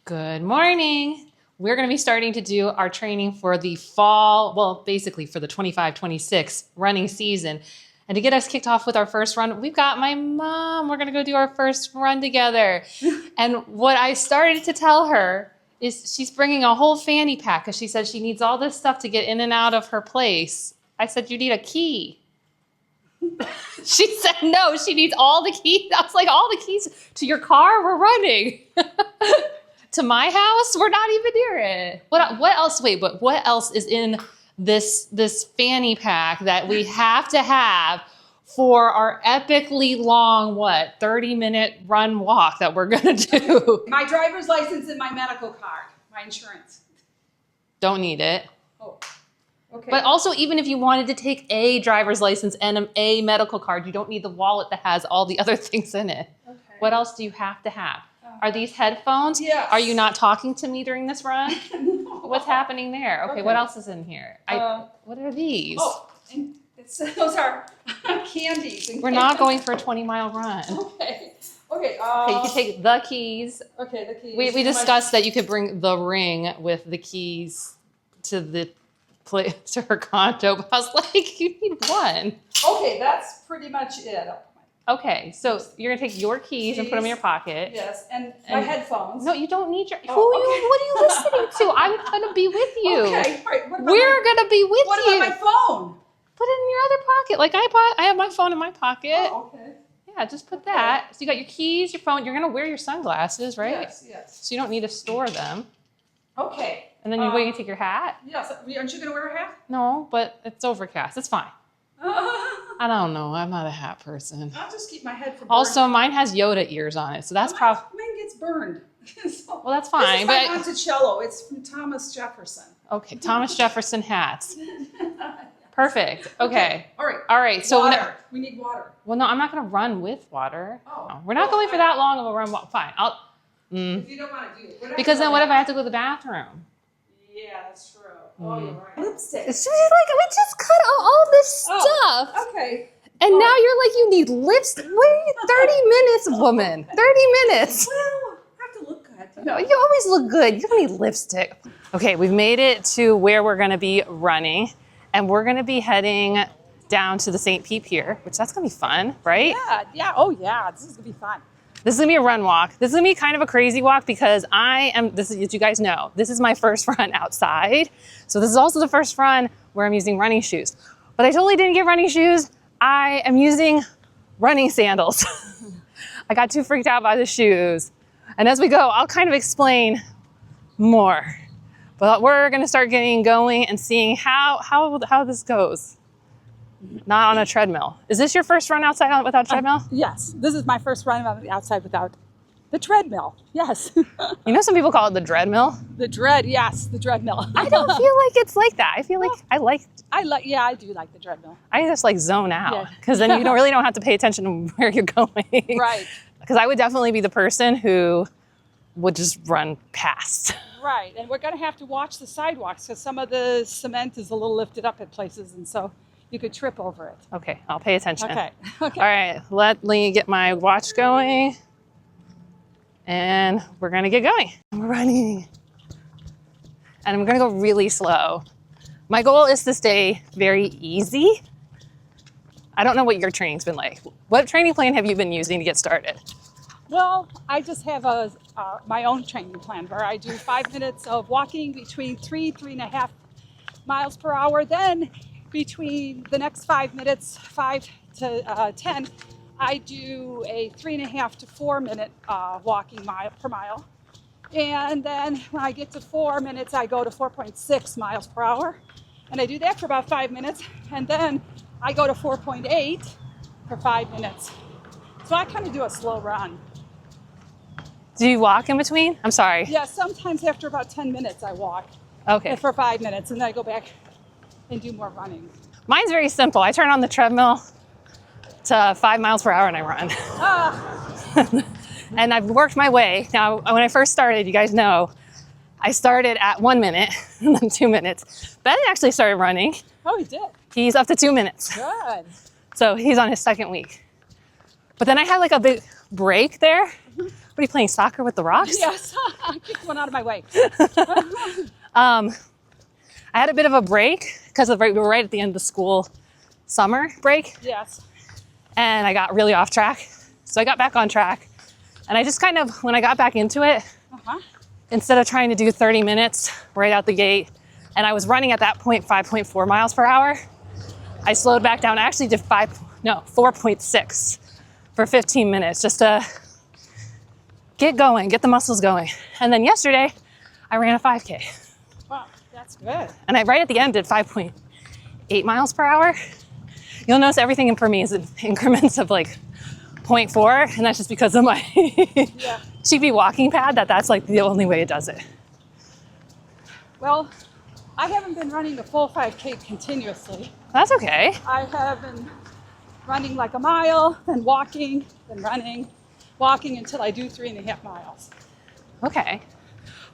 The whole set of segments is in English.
Good morning. We're going to be starting to do our training for the fall, well, basically for the 25-26 running season. And to get us kicked off with our first run, we've got my mom. We're going to go do our first run together. And what I started to tell her is she's bringing a whole fanny pack because she said she needs all this stuff to get in and out of her place. I said, you need a key. She said, no, she needs all the keys. I was like, all the keys to your car? We're running. To my house? We're not even near it. What else? Wait, but what else is in this fanny pack that we have to have for our epically long, 30-minute run walk that we're gonna do? My driver's license and my medical card, my insurance. Don't need it. Oh, okay. But also, even if you wanted to take a driver's license and a medical card, you don't need the wallet that has all the other things in it. Okay. What else do you have to have? Are these headphones? Yes. Are you not talking to me during this run? No. What's happening there? Okay, what else is in here? What are these? Oh, and those are candies. We're not going for a 20-mile run. Okay. Okay, you can take the keys. Okay, the keys. We discussed that you could bring the ring with the keys to to her condo. But I was like, you need one. Okay, that's pretty much it. Okay, so you're gonna take your keys and put them in your pocket. Yes, and my headphones. No, you don't need your. Oh, What are you listening to? I'm gonna be with you. Okay, all right. We're gonna be with you. What about my phone? Put it in your other pocket. Like I have my phone in my pocket. Oh, okay. Yeah, just put that. So you got your keys, your phone. You're gonna wear your sunglasses, right? Yes, yes. So you don't need to store them. Okay. And then you take your hat. Yes. Aren't you gonna wear a hat? No, but it's overcast. It's fine. I don't know. I'm not a hat person. I'll just keep my head for burn. Also, mine has Yoda ears on it, so that's probably. Mine gets burned. So, well, that's fine. This is my Monticello. It's from Thomas Jefferson. Okay, Thomas Jefferson hats. Perfect. Okay. All right. So water. We need water. Well, no, I'm not going to run with water. Oh. No, we're not going for that long of a run. Fine. If you don't want to do it. Because then what if I have to go to the bathroom? Yeah, that's true. Oh, you're right. Lipstick. She's like, we just cut out all this stuff. Okay. And now you're like, you need lipstick. Wait, 30 minutes, woman. 30 minutes. Well, I have to look good. No, you always look good. You don't need lipstick. Okay, we've made it to where we're going to be running. And we're going to be heading down to the St. Pete Pier, which that's going to be fun, right? Yeah. Oh, yeah. This is going to be fun. This is going to be a run walk. This is going to be kind of a crazy walk because as you guys know, this is my first run outside. So this is also the first run where I'm using running shoes. But I totally didn't get running shoes. I am using running sandals. I got too freaked out by the shoes. And as we go, I'll kind of explain more. But we're going to start getting going and seeing how this goes. Not on a treadmill. Is this your first run outside without a treadmill? Yes. This is my first run outside without the treadmill. Yes. You know some people call it the dreadmill? The treadmill. I don't feel like it's like that. I feel like I do like the treadmill. I just like zone out because then you really don't have to pay attention to where you're going. Right. Because I would definitely be the person who would just run past. Right. And we're going to have to watch the sidewalks because some of the cement is a little lifted up at places. And so you could trip over it. Okay. I'll pay attention. Okay. All right. Let me get my watch going. And we're going to get going. We're running. And I'm going to go really slow. My goal is to stay very easy. I don't know what your training's been like. What training plan have you been using to get started? Well, I just have my own training plan where I do 5 minutes of walking between 3.5 miles per hour. Then between the next 5 minutes, 5 to 10, I do a 3.5 to 4 minute walking mile per mile. And then when I get to 4 minutes, I go to 4.6 miles per hour. And I do that for about 5 minutes. And then I go to 4.8 for 5 minutes. So I kind of do a slow run. Do you walk in between? I'm sorry. Yeah, sometimes after about 10 minutes I walk. Okay. For 5 minutes, and then I go back and do more running. Mine's very simple. I turn on the treadmill to 5 miles per hour and I run. And I've worked my way. Now, when I first started, you guys know, I started at 1 minute and then 2 minutes. Ben actually started running. Oh, he did? He's up to 2 minutes. Good. So he's on his second week. But then I had like a big break there What are you playing, soccer with the rocks? Yes, I kicked one out of my way. I had a bit of a break because we were right at the end of the school summer break, Yes. and I got really off track. So I got back on track, and I just kind of, when I got back into it, instead of trying to do 30 minutes right out the gate, and I was running at that point 5.4 miles per hour, I slowed back down. I actually did 4.6 for 15 minutes just to get going, get the muscles going. And then yesterday, I ran a 5K. Wow, that's good. And I right at the end did 5.8 miles per hour. You'll notice everything for me is in increments of like 0.4, and that's just because of my cheapy walking pad, that's like the only way it does it. Well, I haven't been running the full 5K continuously. That's okay. I have been running like a mile, then walking, then running, walking until I do 3.5 miles. Okay.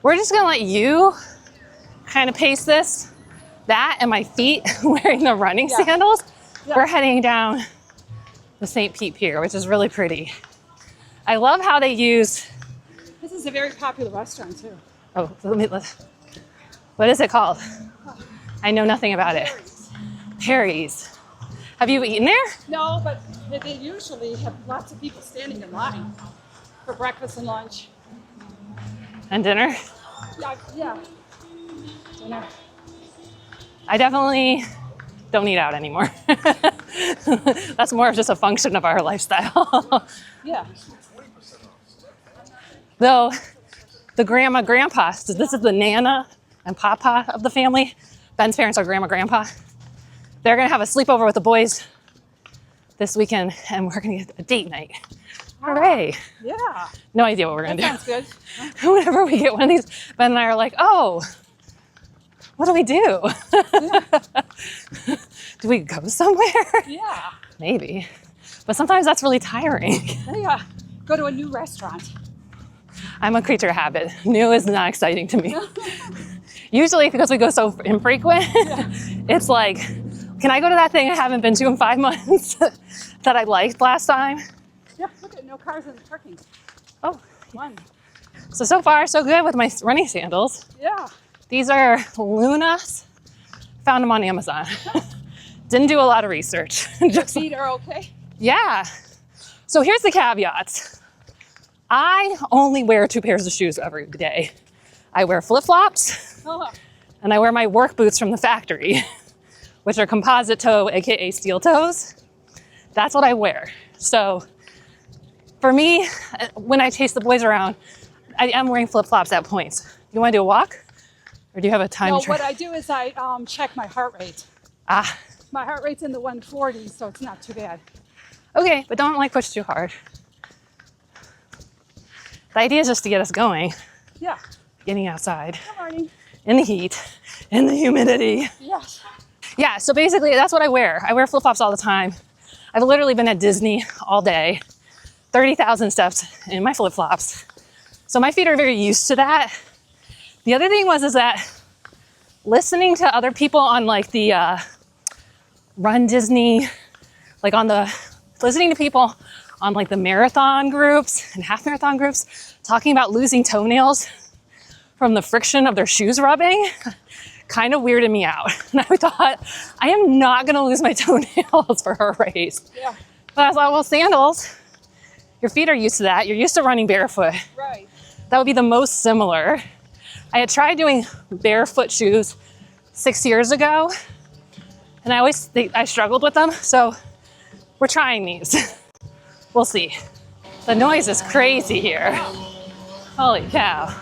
We're just gonna let you kind of pace this. That and my feet wearing the running sandals. Yeah. We're heading down the St. Pete Pier, which is really pretty. I love how they use... This is a very popular restaurant too. Oh, what is it called? I know nothing about it. Perry's. Have you eaten there? No, but they usually have lots of people standing in line for breakfast and lunch. And dinner? Yeah. Dinner. I definitely don't eat out anymore. That's more of just a function of our lifestyle. Yeah. Though the grandma, grandpa, so this is the Nana and Papa of the family. Ben's parents are grandma, grandpa. They're gonna have a sleepover with the boys this weekend, and we're gonna get a date night. Hooray. Yeah. No idea what we're gonna do. Sounds good. Whenever we get one of these, Ben and I are like, oh, what do we do? Do we go somewhere? Yeah. Maybe. But sometimes that's really tiring. Yeah. Go to a new restaurant. I'm a creature of habit. New is not exciting to me. Usually because we go so infrequent, it's like, can I go to that thing I haven't been to in 5 months that I liked last time? Yeah, look at no cars in the parking. Oh. One. So far, so good with my running sandals. Yeah. These are Lunas. Found them on Amazon. Didn't do a lot of research. Your feet are okay? Yeah. So here's the caveats. I only wear 2 pairs of shoes every day. I wear flip-flops, and I wear my work boots from the factory, which are composite toe, AKA steel toes. That's what I wear. So for me, when I chase the boys around, I am wearing flip-flops at points. You want to do a walk? Or do you have a time? No, what I do is I check my heart rate. Ah. My heart rate's in the 140s, so it's not too bad. Okay, but don't push too hard. The idea is just to get us going. Yeah. Getting outside. Good morning. In the heat, in the humidity. Yes. Yeah, so basically that's what I wear. I wear flip-flops all the time. I've literally been at Disney all day, 30,000 steps in my flip-flops. So my feet are very used to that. The other thing is that listening to other people on like the Run Disney, listening to people on like the marathon groups and half marathon groups talking about losing toenails from the friction of their shoes rubbing kind of weirded me out. And I thought, I am not gonna lose my toenails for a race. Yeah. But I thought, well, sandals, your feet are used to that. You're used to running barefoot. Right. That would be the most similar. I had tried doing barefoot shoes 6 years ago, and I struggled with them. So we're trying these. We'll see. The noise is crazy here. Holy cow.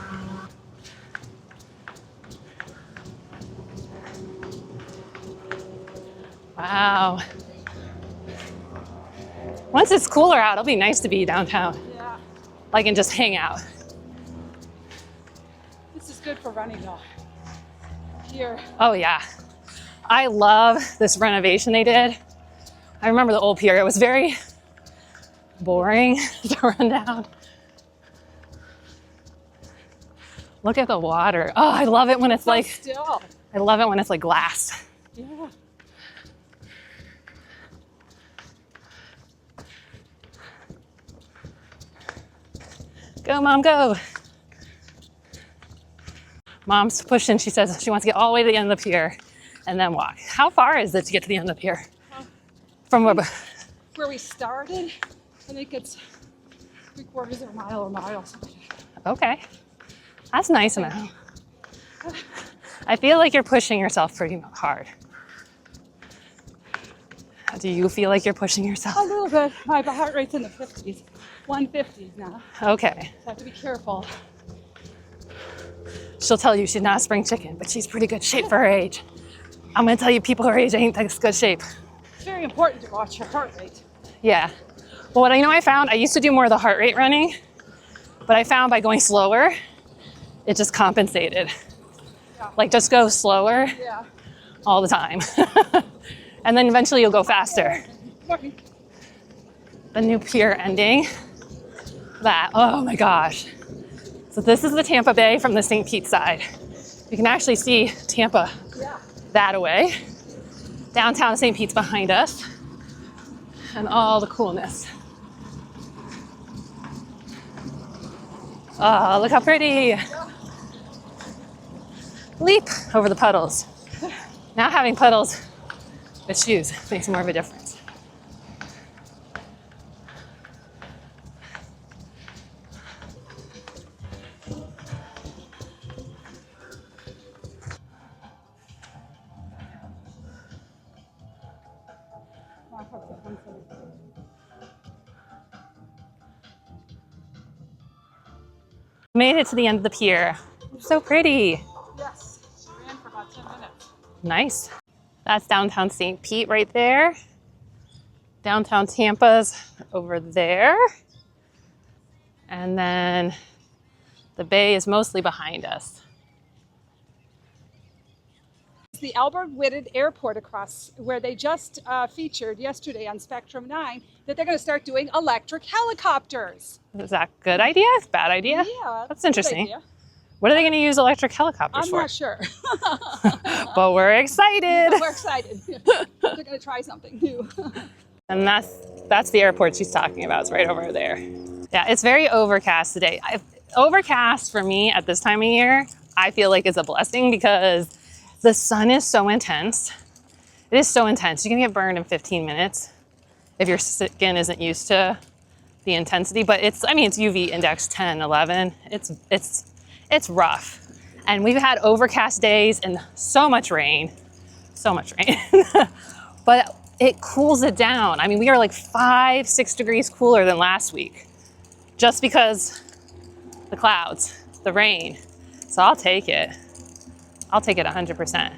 Wow. Once it's cooler out, it'll be nice to be downtown. Yeah. And just hang out. This is good for running though. Here. Oh yeah. I love this renovation they did. I remember the old pier. It was very boring to run down. Look at the water. Oh, I love it when it's like still. I love it when it's like glass. Yeah. Go, Mom, go. Mom's pushing. She says she wants to get all the way to the end of the pier and then walk. How far is it to get to the end of the pier? From where we started, I think it's 3/4 of a mile or mile. Okay. That's nice amount. I feel like you're pushing yourself pretty hard. Do you feel like you're pushing yourself? A little bit. My heart rate's in the 50s. 150 now. Okay. So I have to be careful. She'll tell you she's not a spring chicken, but she's pretty good shape for her age. I'm gonna tell you people her age ain't that good shape. It's very important to watch your heart rate. Yeah. Well, what I found, I used to do more of the heart rate running, but I found by going slower, it just compensated. Yeah. Like just go slower Yeah. all the time. And then eventually you'll go faster. The new pier ending. That, oh my gosh. So this is the Tampa Bay from the St. Pete side. You can actually see Tampa that away. Downtown St. Pete's behind us. And all the coolness. Oh, look how pretty. Leap over the puddles. Now having puddles with shoes makes more of a difference. Made it to the end of the pier. So pretty. Yes. We ran for about 10 minutes. Nice. That's downtown St. Pete right there. Downtown Tampa's over there. And then the bay is mostly behind us. The Albert Whitted Airport across where they just featured yesterday on Spectrum 9 that they're going to start doing electric helicopters. Is that a good idea? Bad idea? Yeah. That's interesting. What are they going to use electric helicopters for? I'm not sure. But we're excited. We're excited. They're going to try something new. And that's the airport she's talking about. It's right over there. Yeah, it's very overcast today. Overcast for me at this time of year, I feel like is a blessing because the sun is so intense. It is so intense. You can get burned in 15 minutes if your skin isn't used to the intensity. But it's UV index 10, 11. It's rough. And we've had overcast days and so much rain. But it cools it down. I mean, we are like 5-6 degrees cooler than last week just because the clouds, the rain. So I'll take it. I'll take it 100%.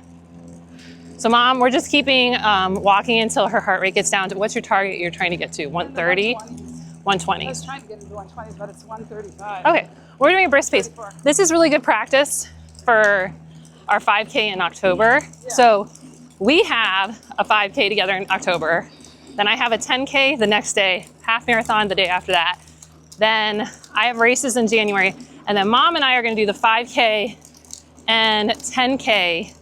So Mom, we're just keeping walking until her heart rate gets down to, what's your target you're trying to get to? 130? 120. I was trying to get into 120, but it's 135. Okay, we're doing a brisk pace. This is really good practice for our 5K in October. Yeah. So we have a 5K together in October. Then I have a 10K the next day, half marathon the day after that. Then I have races in January. And then Mom and I are gonna do the 5K and 10K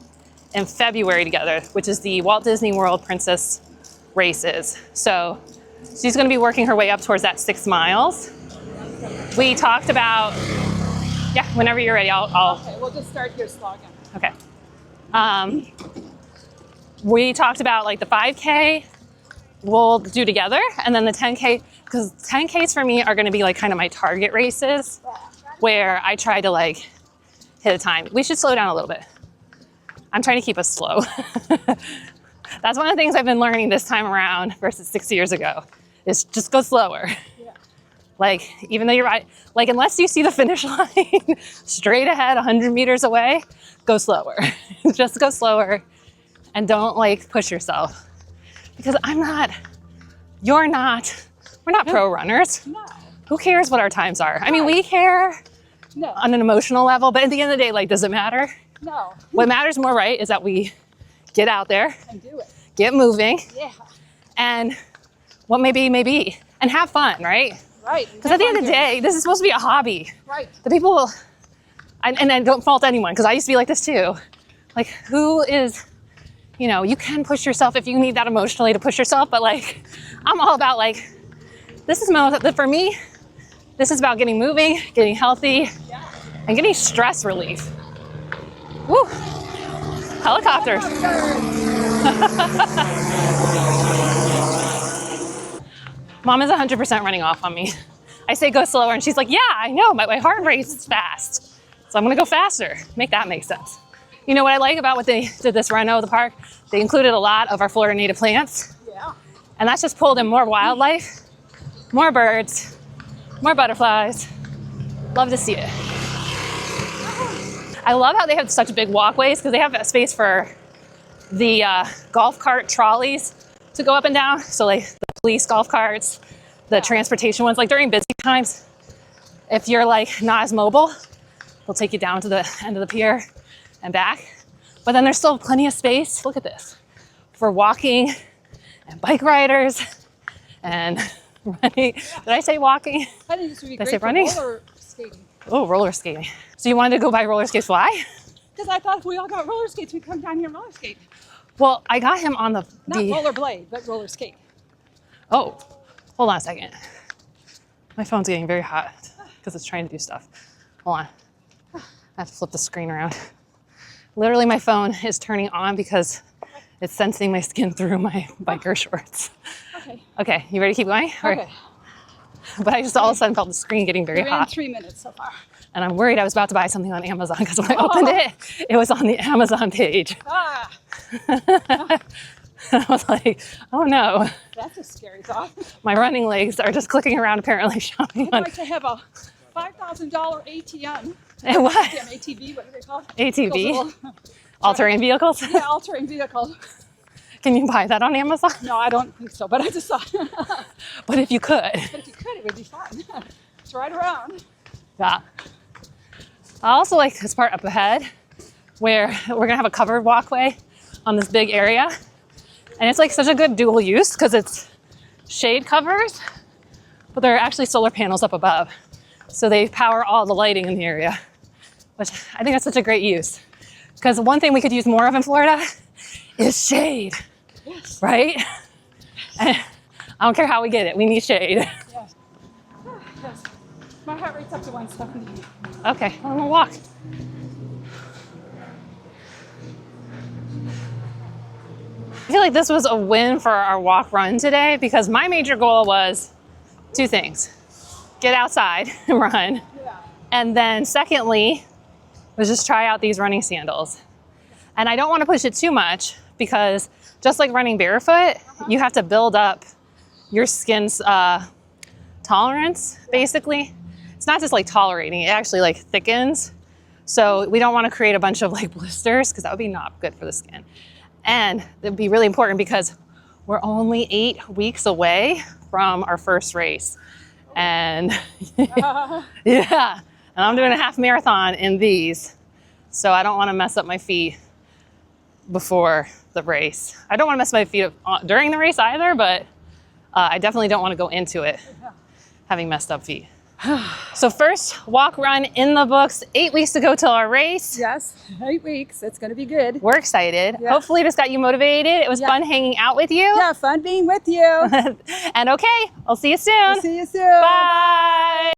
in February together, which is the Walt Disney World Princess races. So she's gonna be working her way up towards that 6 miles. We talked about, yeah, whenever you're ready, I'll Okay, we'll just start here slogging. Okay. We talked about like the 5K we'll do together, and then the 10K, because 10Ks for me are gonna be like kind of my target races where I try to like hit a time. We should slow down a little bit. I'm trying to keep us slow. That's one of the things I've been learning this time around versus 6 years ago, is just go slower. Yeah. Like, even though you're right, like unless you see the finish line straight ahead 100 meters away, go slower. Just go slower and don't like push yourself. Because we're not pro runners. No. Who cares what our times are? I mean, we care on an emotional level, but at the end of the day, like, does it matter? No. What matters more, right, is that we get out there and do it. Get moving. Yeah. And what may be, and have fun, right? Right. Because at the end of the day, this is supposed to be a hobby. Right. The people, and I don't fault anyone, because I used to be like this too. Like, who is, you can push yourself if you need that emotionally to push yourself, but like, I'm all about like, for me, this This is about getting moving, getting healthy, and getting stress relief. Woo! Helicopters. Mom is 100% running off on me. I say go slower, and she's like, yeah, I know, my heart rate is fast. So I'm gonna go faster. Make that make sense. You know what I like about what they did this reno of the park? They included a lot of our Florida native plants. Yeah. And that's just pulled in more wildlife, more birds, more butterflies. Love to see it. I love how they have such big walkways because they have a space for the golf cart trolleys to go up and down. So like the police golf carts, the transportation ones, like during busy times, if you're like not as mobile, they'll take you down to the end of the pier and back. But then there's still plenty of space, look at this, for walking and bike riders and running. Did I say walking? I think this would be Did I great say for running? roller skating. Oh, roller skating. So you wanted to go buy roller skates, why? Because I thought if we all got roller skates, we'd come down here and roller skate. Well, I got him on Not roller blade, but roller skate. Oh, hold on a second. My phone's getting very hot because it's trying to do stuff. Hold on. I have to flip the screen around. Literally, my phone is turning on because it's sensing my skin through my biker shorts. Okay. Okay, you ready to keep going? Okay. But I just all of a sudden felt the screen getting very We're in hot. 3 minutes so far. And I'm worried I was about to buy something on Amazon because when I opened it, it was on the Amazon page. Ah, I was like, oh no, that's a scary thought. my running legs are just clicking around apparently shopping I'd on like to have a $5,000 ATM. and what? Damn, ATV, what are they called? ATV? Those little- All-terrain vehicles? Yeah, all-terrain vehicle. Can you buy that on Amazon? No, I don't think so, but I just thought. But if you could. But if you could, it would be fun. It's right around. Yeah. I also like this part up ahead where we're gonna have a covered walkway on this big area. And it's like such a good dual use because it's shade covers, but there are actually solar panels up above. So they power all the lighting in the area, which I think that's such a great use. Because one thing we could use more of in Florida is shade, Yes. right? And I don't care how we get it, we need shade. Yes. Yes. My heart rate's up to 170. Okay, I'm gonna walk. I feel like this was a win for our walk run today because my major goal was two things. Get outside and run. Yeah. And then secondly, was just try out these running sandals. And I don't want to push it too much because just like running barefoot, you have to build up your skin's tolerance, basically. It's not just like tolerating, it actually like thickens. So we don't want to create a bunch of like blisters because that would be not good for the skin. And it would be really important because we're only 8 weeks away from our first race. And yeah, and I'm doing a half marathon in these. So I don't want to mess up my feet before the race. I don't want to mess my feet up during the race either, but I definitely don't want to go into it having messed up feet. So first walk run in the books, 8 weeks to go till our race. Yes, 8 weeks. It's going to be good. We're excited. Yeah. Hopefully this got you motivated. It was fun hanging out with you. Yeah, fun being with you. And okay, I'll see you soon. See you soon. Bye.